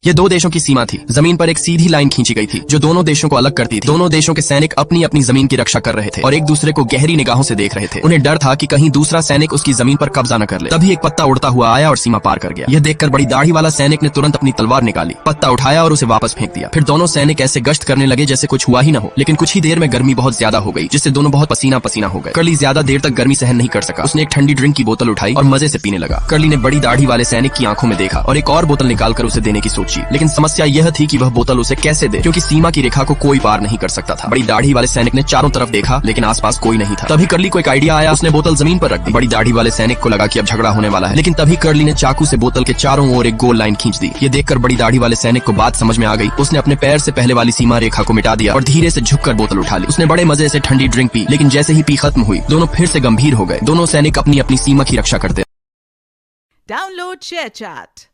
ये दो देशों की सीमा थी। जमीन पर एक सीधी लाइन खींची गई थी जो दोनों देशों को अलग करती थी। दोनों देशों के सैनिक अपनी अपनी जमीन की रक्षा कर रहे थे और एक दूसरे को गहरी निगाहों से देख रहे थे। उन्हें डर था कि कहीं दूसरा सैनिक उसकी जमीन पर कब्जा न कर ले। तभी एक पत्ता उड़ता हुआ आया और सीमा पार कर गया। यह देखकर बड़ी दाढ़ी वाला सैनिक ने तुरंत अपनी तलवार निकाली, पत्ता उठाया और उसे वापस फेंक दिया। फिर दोनों सैनिक ऐसे गश्त करने लगे जैसे कुछ हुआ ही न हो। लेकिन कुछ ही देर में गर्मी बहुत ज्यादा हो गई, जिससे दोनों बहुत पसीना पसीना हो गए। कर्ली ज्यादा देर तक गर्मी सहन नहीं कर सका। उसने एक ठंडी ड्रिंक की बोतल उठाई और मजे से पीने लगा। कर्ली ने बड़ी दाढ़ी वाले सैनिक की आंखों में देखा और एक और बोतल निकालकर उसे देने की सोची। लेकिन समस्या यह थी कि वह बोतल उसे कैसे दे, क्योंकि सीमा की रेखा को कोई पार नहीं कर सकता था। बड़ी दाढ़ी वाले सैनिक ने चारों तरफ देखा लेकिन आसपास कोई नहीं था। तभी कर्ली को एक आइडिया आया। उसने बोतल जमीन पर रख दी। बड़ी दाढ़ी वाले सैनिक को लगा कि अब झगड़ा होने वाला है, लेकिन तभी कर्ली ने चाकू से बोतल के चारों ओर एक गोल लाइन खींच दी। ये देखकर बड़ी दाढ़ी वाले सैनिक को बात समझ में आ गई। उसने अपने पैर से पहले वाली सीमा रेखा को मिटा दिया और धीरे से झुककर बोतल उठा ली। उसने बड़े मजे से ठंडी ड्रिंक पी, लेकिन जैसे ही पी खत्म हुई, दोनों फिर से गंभीर हो गए। दोनों सैनिक अपनी अपनी सीमा की रक्षा करते। Download ShareChat.